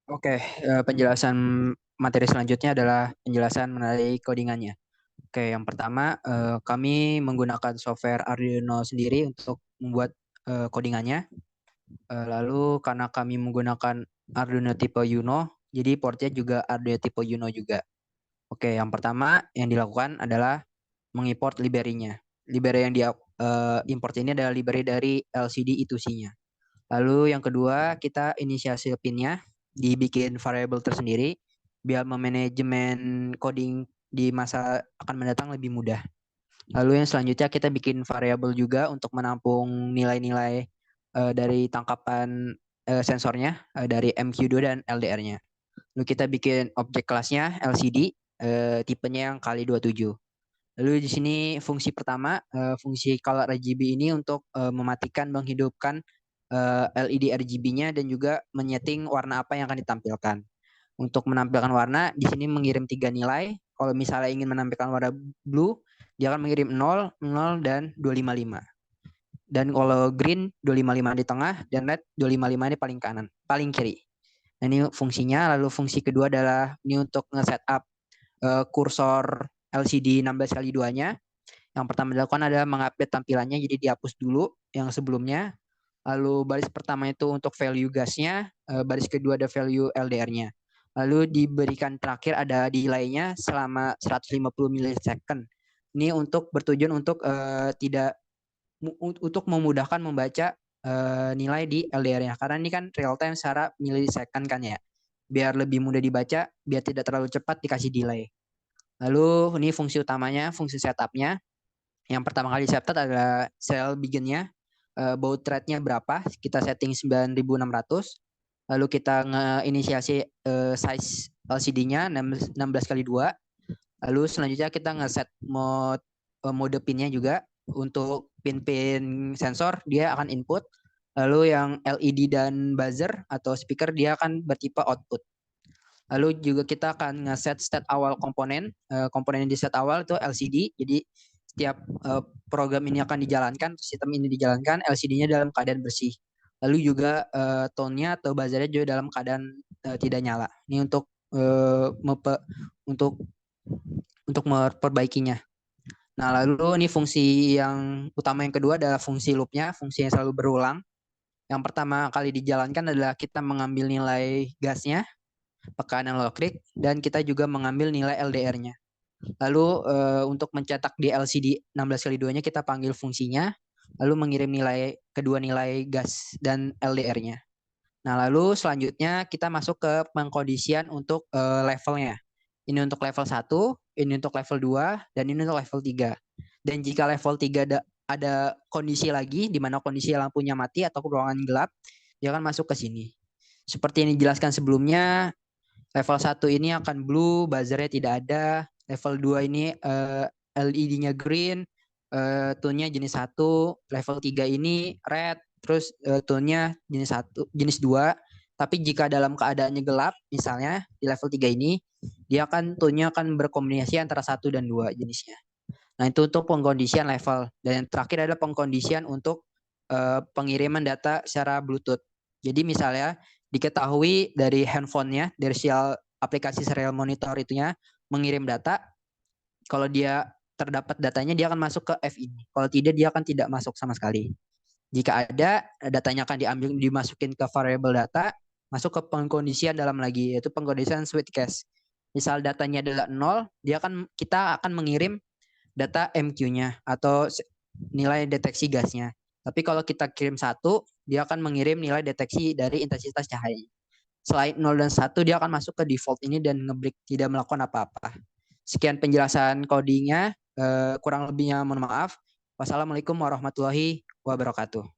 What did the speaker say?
Oke, penjelasan materi selanjutnya adalah penjelasan mengenai codingannya. Oke, yang pertama, kami menggunakan software Arduino sendiri untuk membuat codingannya. Lalu karena kami menggunakan Arduino tipe Uno, jadi portnya juga Arduino tipe Uno juga. Oke, yang pertama yang dilakukan adalah mengimport library-nya. Library yang dia import ini adalah library dari LCD I2C-nya. Lalu yang kedua, kita inisiasi pin-nya, dibikin variabel tersendiri biar memanajemen coding di masa akan mendatang lebih mudah. Lalu yang selanjutnya kita bikin variabel juga untuk menampung nilai-nilai dari tangkapan sensornya dari MQ2 dan LDR-nya. Lalu kita bikin objek kelasnya LCD, tipenya yang kali 27. Lalu di sini fungsi pertama, fungsi color RGB ini untuk mematikan, menghidupkan LED RGB-nya dan juga menyeting warna apa yang akan ditampilkan. Untuk menampilkan warna, di sini mengirim tiga nilai. Kalau misalnya ingin menampilkan warna blue, dia akan mengirim 0, 0, dan 255. Dan kalau green, 255 di tengah, dan red, 255 di paling kanan, paling kiri. Nah, ini fungsinya. Lalu fungsi kedua adalah ini untuk nge-setup kursor LCD 16 kali 2-nya. Yang pertama dilakukan adalah mengupdate tampilannya, jadi dihapus dulu yang sebelumnya. Lalu baris pertama itu untuk value gasnya, baris kedua ada value LDR-nya. Lalu diberikan terakhir ada delay-nya selama 150 milisecond. Ini untuk bertujuan untuk tidak untuk memudahkan membaca nilai di LDR-nya. Karena ini kan real time secara milisecond kan ya. Biar lebih mudah dibaca, biar tidak terlalu cepat dikasih delay. Lalu ini fungsi utamanya, fungsi setup-nya. Yang pertama kali setup adalah cell begin-nya, baud rate-nya berapa, kita setting 9600. Lalu kita nge-inisiasi size LCD-nya 16 kali 2. Lalu selanjutnya kita nge-set mode pin-nya juga. Untuk pin-pin sensor dia akan input. Lalu yang LED dan buzzer atau speaker dia akan bertipe output. Lalu juga kita akan nge-set state awal komponen. Komponen yang di set awal itu LCD. Jadi setiap program ini akan dijalankan, sistem ini dijalankan, LCD-nya dalam keadaan bersih. Lalu juga tone-nya atau buzzernya juga dalam keadaan tidak nyala. Ini untuk untuk memperbaikinya. Nah, lalu ini fungsi yang utama yang kedua adalah fungsi loop-nya, fungsi yang selalu berulang. Yang pertama kali dijalankan adalah kita mengambil nilai gasnya, tekanan low-click, dan kita juga mengambil nilai LDR-nya. Lalu untuk mencetak di LCD 16 kali 2-nya kita panggil fungsinya, lalu mengirim kedua nilai gas dan LDR-nya. Nah, lalu selanjutnya kita masuk ke pengkondisian untuk levelnya. Ini untuk level 1, ini untuk level 2, dan ini untuk level 3. Dan jika level 3 ada kondisi lagi, di mana kondisi lampunya mati atau ruangan gelap, dia akan masuk ke sini. Seperti yang dijelaskan sebelumnya, level 1 ini akan blue, buzzernya tidak ada. Level 2 ini LED-nya green, tone-nya jenis 1. Level 3 ini red, terus tone-nya jenis 1, jenis 2. Tapi jika dalam keadaannya gelap, misalnya di level 3 ini, dia akan tone-nya akan berkombinasi antara 1 dan 2 jenisnya. Nah, itu untuk pengkondisian level. Dan yang terakhir adalah pengkondisian untuk pengiriman data secara Bluetooth. Jadi misalnya diketahui dari handphonenya, dari aplikasi serial monitor itunya mengirim data, kalau dia terdapat datanya dia akan masuk ke F ini. Kalau tidak dia akan tidak masuk sama sekali. Jika ada datanya akan diambil dimasukin ke variable data, masuk ke pengkondisian dalam lagi yaitu pengkondisian switch case. Misal datanya adalah 0, kita akan mengirim data MQ-nya atau nilai deteksi gasnya. Tapi kalau kita kirim 1, dia akan mengirim nilai deteksi dari intensitas cahaya. Selain 0 dan 1, dia akan masuk ke default ini dan ngebreak, tidak melakukan apa-apa. Sekian penjelasan codingnya. Kurang lebihnya mohon maaf. Wassalamualaikum warahmatullahi wabarakatuh.